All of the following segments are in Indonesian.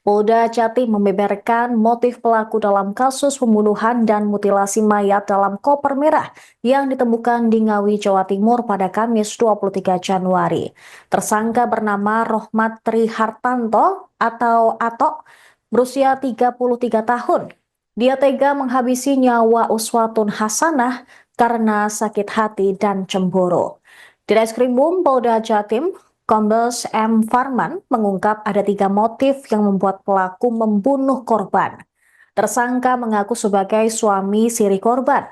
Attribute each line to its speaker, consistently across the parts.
Speaker 1: Polda Jatim membeberkan motif pelaku dalam kasus pembunuhan dan mutilasi mayat dalam koper merah yang ditemukan di Ngawi, Jawa Timur pada Kamis 23 Januari. Tersangka bernama Rohmat Trihartanto atau Atok, berusia 33 tahun. Dia tega menghabisi nyawa Uswatun Hasanah karena sakit hati dan cemburu. Di Reskrimum Polda Jatim, Kombes M. Farman mengungkap ada 3 motif yang membuat pelaku membunuh korban. Tersangka mengaku sebagai suami siri korban.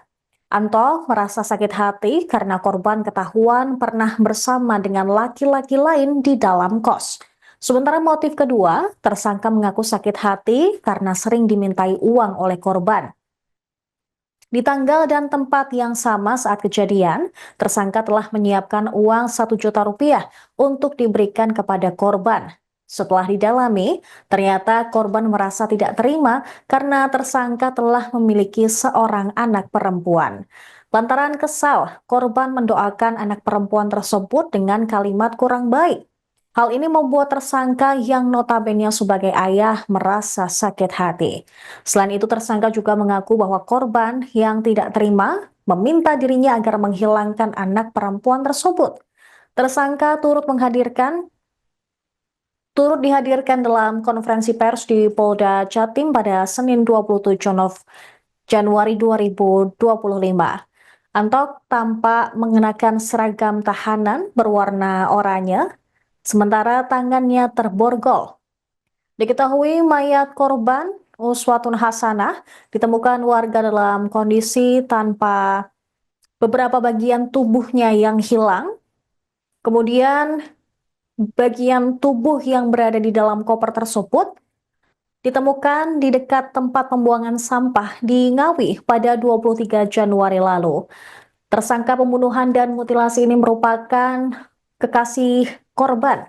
Speaker 1: Anto merasa sakit hati karena korban ketahuan pernah bersama dengan laki-laki lain di dalam kos. Sementara motif kedua, tersangka mengaku sakit hati karena sering dimintai uang oleh korban. Di tanggal dan tempat yang sama saat kejadian, tersangka telah menyiapkan uang 1 juta rupiah untuk diberikan kepada korban. Setelah didalami, ternyata korban merasa tidak terima karena tersangka telah memiliki seorang anak perempuan. Lantaran kesal, korban mendoakan anak perempuan tersebut dengan kalimat kurang baik. Hal ini membuat tersangka yang notabene sebagai ayah merasa sakit hati. Selain itu, tersangka juga mengaku bahwa korban yang tidak terima meminta dirinya agar menghilangkan anak perempuan tersebut. Tersangka turut dihadirkan dalam konferensi pers di Polda Jatim pada Senin 27 Januari 2025. Antok tampak mengenakan seragam tahanan berwarna oranye, sementara tangannya terborgol. Diketahui mayat korban Uswatun Hasanah ditemukan warga dalam kondisi tanpa beberapa bagian tubuhnya yang hilang. Kemudian bagian tubuh yang berada di dalam koper tersebut ditemukan di dekat tempat pembuangan sampah di Ngawi pada 23 Januari lalu. Tersangka pembunuhan dan mutilasi ini merupakan kekasih korban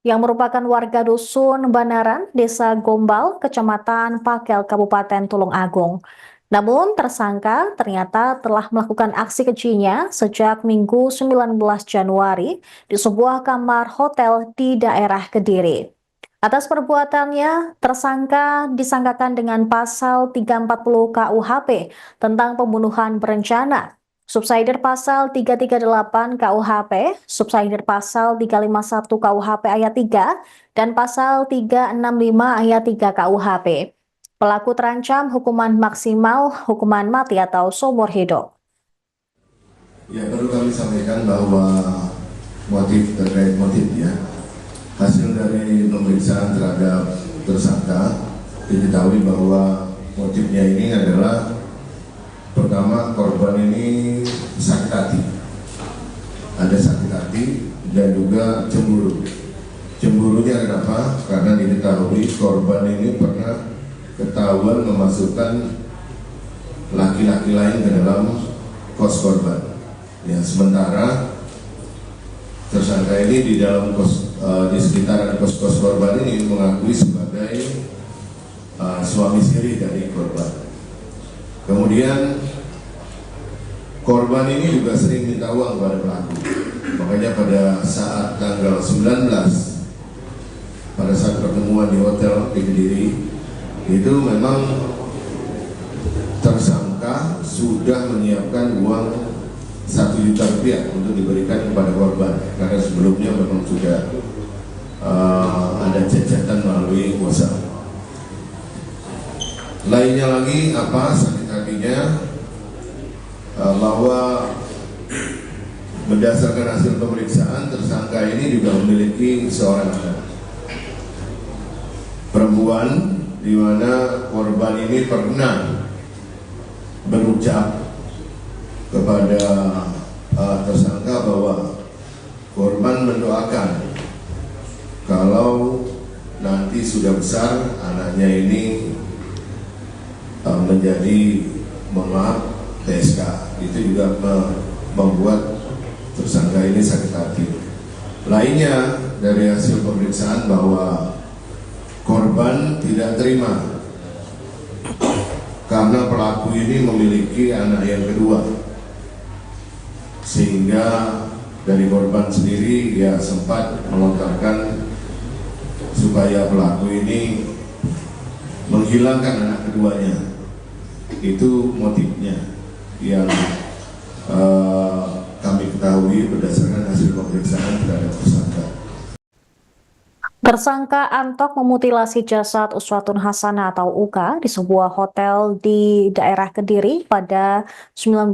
Speaker 1: yang merupakan warga dusun Banaran, Desa Gombal, Kecamatan Pakel, Kabupaten Tulung Agung. Namun tersangka ternyata telah melakukan aksi kejinya sejak Minggu 19 Januari di sebuah kamar hotel di daerah Kediri. Atas perbuatannya, tersangka disangkakan dengan pasal 340 KUHP tentang pembunuhan berencana, subsidiar pasal 338 KUHP, subsidiar pasal 351 KUHP ayat 3, dan pasal 365 ayat 3 KUHP. Pelaku terancam hukuman maksimal hukuman mati atau seumur hidup.
Speaker 2: Ya, perlu kami sampaikan bahwa terkait motif ya, hasil dari pemeriksaan terhadap tersangka diketahui bahwa motifnya ini adalah pertama, korban ini sakit hati, ada sakit hati dan juga cemburu. Cemburunya kenapa? Karena diketahui korban ini pernah ketahuan memasukkan laki-laki lain ke dalam kos korban. Ya, sementara tersangka ini di dalam di sekitaran kos korban ini mengakui sebagai suami siri dari korban. Kemudian korban ini juga sering minta uang kepada pelaku. Makanya pada saat tanggal 19, pada saat pertemuan di hotel di Kediri, itu memang tersangka sudah menyiapkan uang 1 juta rupiah untuk diberikan kepada korban. Karena sebelumnya memang sudah ada cacatan melalui WhatsApp. Lainnya lagi apa sakit hatinya, bahwa berdasarkan hasil pemeriksaan tersangka ini juga memiliki seorang anak perempuan, di mana korban ini pernah berucap kepada tersangka bahwa korban mendoakan kalau nanti sudah besar anaknya ini menjadi TSK. Itu juga membuat tersangka ini sakit hati. Lainnya dari hasil pemeriksaan bahwa korban tidak terima karena pelaku ini memiliki anak yang kedua, sehingga dari korban sendiri dia sempat melontarkan supaya pelaku ini menghilangkan anak keduanya. Itu motifnya yang kami ketahui berdasarkan hasil pemeriksaan terhadap tersangka.
Speaker 1: Tersangka Antok memutilasi jasad Uswatun Hasanah atau Uka di sebuah hotel di daerah Kediri pada 19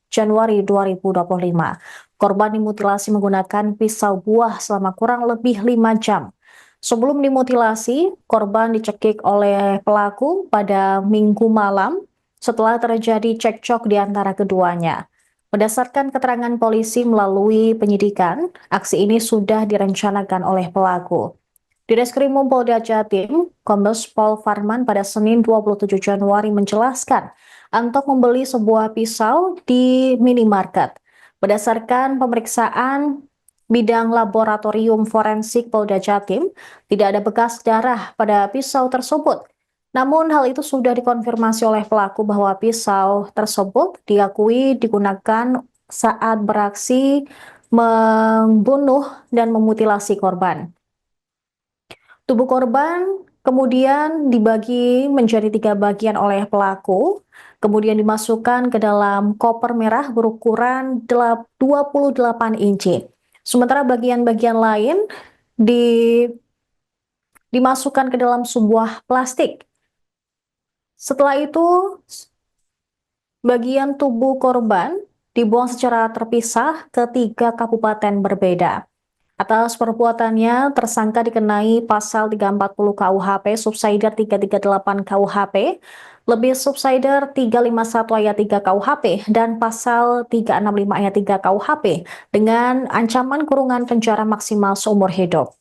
Speaker 1: Januari 2025. Korban dimutilasi menggunakan pisau buah selama kurang lebih 5 jam. Sebelum dimutilasi, korban dicekik oleh pelaku pada Minggu malam setelah terjadi cekcok di antara keduanya. Berdasarkan keterangan polisi melalui penyidikan, aksi ini sudah direncanakan oleh pelaku. Di Reskrimum Polda Jatim, Kombes Pol Farman pada Senin 27 Januari menjelaskan, Antok membeli sebuah pisau di minimarket. Berdasarkan pemeriksaan bidang laboratorium forensik Polda Jatim, tidak ada bekas darah pada pisau tersebut. Namun hal itu sudah dikonfirmasi oleh pelaku bahwa pisau tersebut diakui digunakan saat beraksi membunuh dan memutilasi korban. Tubuh korban kemudian dibagi menjadi 3 bagian oleh pelaku, kemudian dimasukkan ke dalam koper merah berukuran 28 inci. Sementara bagian-bagian lain dimasukkan ke dalam sebuah plastik. Setelah itu, bagian tubuh korban dibuang secara terpisah ke 3 kabupaten berbeda. Atas perbuatannya, tersangka dikenai pasal 340 KUHP, subsider 338 KUHP, lebih subsider 351 ayat 3 KUHP, dan pasal 365 ayat 3 KUHP dengan ancaman kurungan penjara maksimal seumur hidup.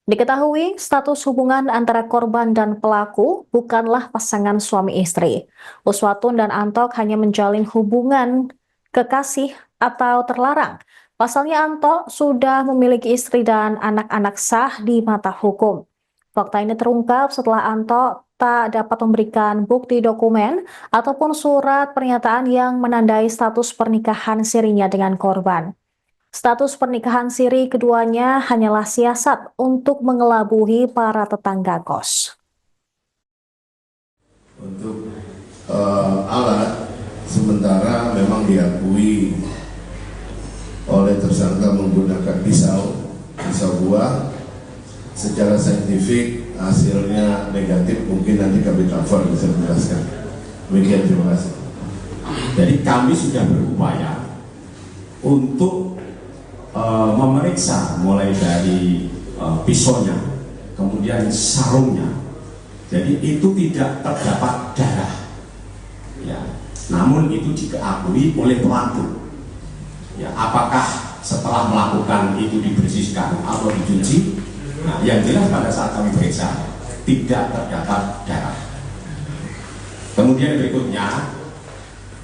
Speaker 1: Diketahui status hubungan antara korban dan pelaku bukanlah pasangan suami istri. Uswatun dan Antok hanya menjalin hubungan kekasih atau terlarang. Pasalnya Antok sudah memiliki istri dan anak-anak sah di mata hukum. Fakta ini terungkap setelah Antok tak dapat memberikan bukti dokumen ataupun surat pernyataan yang menandai status pernikahan sirinya dengan korban. Status pernikahan siri keduanya hanyalah siasat untuk mengelabui para tetangga kos.
Speaker 2: Untuk alat, sementara memang diakui oleh tersangka menggunakan pisau buah. Secara saintifik hasilnya negatif, mungkin nanti kami telepon bisa menjelaskan. Demikian, terima kasih.
Speaker 3: Jadi kami sudah berupaya untuk memeriksa mulai dari pisaunya, kemudian sarungnya. Jadi itu tidak terdapat darah, ya. Namun itu diakui oleh pelaku. Ya, apakah setelah melakukan itu dibersihkan atau dicuci? Nah, yang jelas pada saat kami periksa tidak terdapat darah. Kemudian berikutnya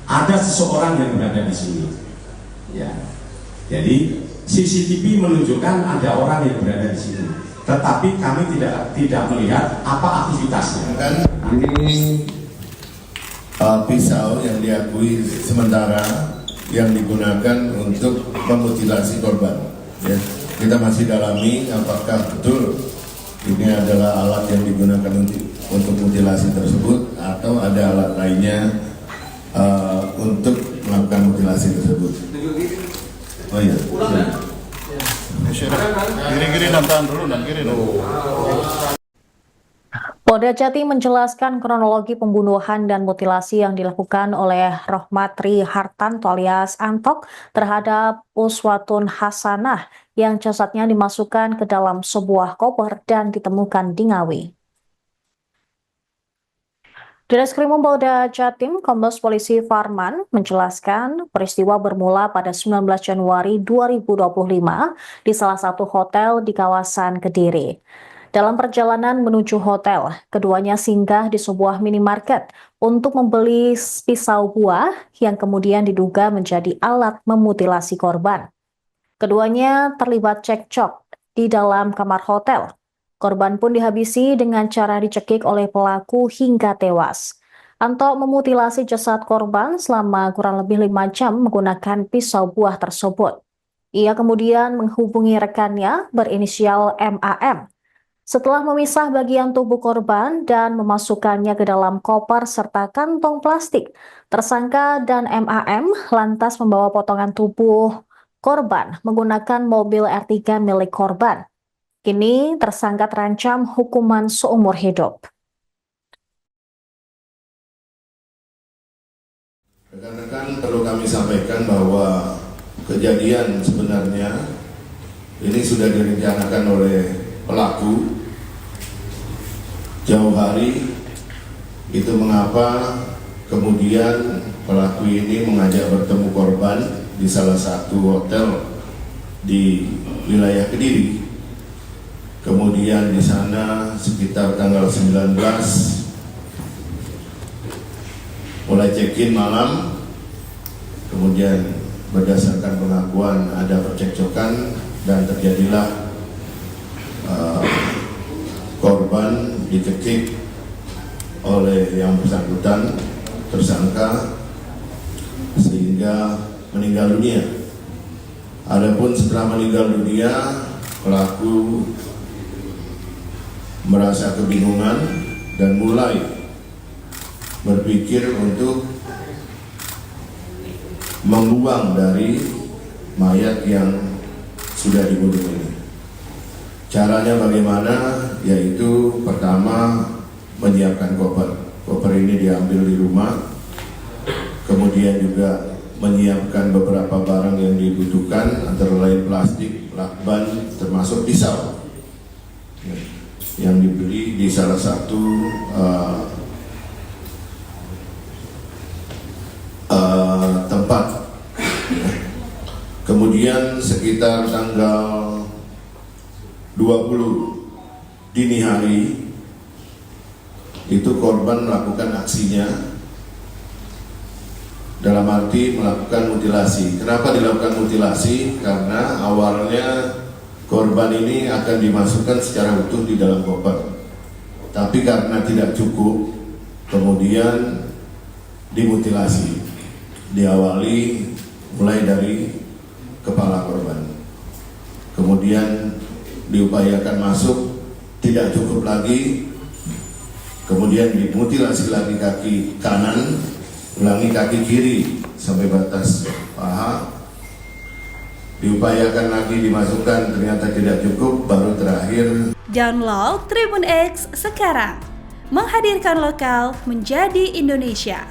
Speaker 3: ada seseorang yang berada di sini. Ya, jadi CCTV menunjukkan ada orang yang berada di sini, tetapi kami tidak melihat apa aktivitasnya.
Speaker 2: Kan ini pisau yang diakui sementara yang digunakan untuk memutilasi korban. Ya, kita masih dalami apakah betul ini adalah alat yang digunakan untuk mutilasi tersebut atau ada alat lainnya untuk melakukan mutilasi tersebut. Oh iya.
Speaker 4: Kiri-kiri dan tahan dulu dan kiri dulu.
Speaker 1: Polda Jatim menjelaskan kronologi pembunuhan dan mutilasi yang dilakukan oleh Rohmatri Hartanto alias Antok terhadap Uswatun Hasanah yang jasadnya dimasukkan ke dalam sebuah koper dan ditemukan di Ngawi. Di Reskrimum Polda Jatim, Kombes Polisi Farman menjelaskan peristiwa bermula pada 19 Januari 2025 di salah satu hotel di kawasan Kediri. Dalam perjalanan menuju hotel, keduanya singgah di sebuah minimarket untuk membeli pisau buah yang kemudian diduga menjadi alat memutilasi korban. Keduanya terlibat cekcok di dalam kamar hotel. Korban pun dihabisi dengan cara dicekik oleh pelaku hingga tewas. Antok memutilasi jasad korban selama kurang lebih 5 jam menggunakan pisau buah tersebut. Ia kemudian menghubungi rekannya berinisial MAM. Setelah memisah bagian tubuh korban dan memasukkannya ke dalam koper serta kantong plastik, tersangka dan MAM lantas membawa potongan tubuh korban menggunakan mobil R3 milik korban. Kini tersangka terancam hukuman seumur hidup.
Speaker 2: Rekan-rekan, perlu kami sampaikan bahwa kejadian sebenarnya ini sudah direncanakan oleh pelaku jauh hari. Itu mengapa kemudian pelaku ini mengajak bertemu korban di salah satu hotel di wilayah Kediri. Kemudian di sana sekitar tanggal 19 mulai check-in malam, kemudian berdasarkan pengakuan ada percekcokan dan terjadilah korban dicekik oleh yang bersangkutan, tersangka, sehingga meninggal dunia. Adapun setelah meninggal dunia, pelaku merasa kebingungan dan mulai berpikir untuk membuang dari mayat yang sudah dibunuh ini. Caranya bagaimana? Yaitu pertama menyiapkan koper. Koper ini diambil di rumah, kemudian juga menyiapkan beberapa barang yang dibutuhkan, antara lain plastik, lakban, termasuk pisau yang dibeli di salah satu tempat. Kemudian sekitar tanggal 20 dini hari itu korban melakukan aksinya, dalam arti melakukan mutilasi. Kenapa dilakukan mutilasi? Karena awalnya korban ini akan dimasukkan secara utuh di dalam koper, tapi karena tidak cukup, kemudian dimutilasi. Diawali mulai dari kepala korban, kemudian diupayakan masuk, tidak cukup lagi, kemudian dimutilasi lagi kaki kanan, ulangi kaki kiri sampai batas paha, diupayakan lagi dimasukkan, ternyata tidak cukup, baru terakhir.
Speaker 5: Download Tribun X sekarang, menghadirkan lokal menjadi Indonesia.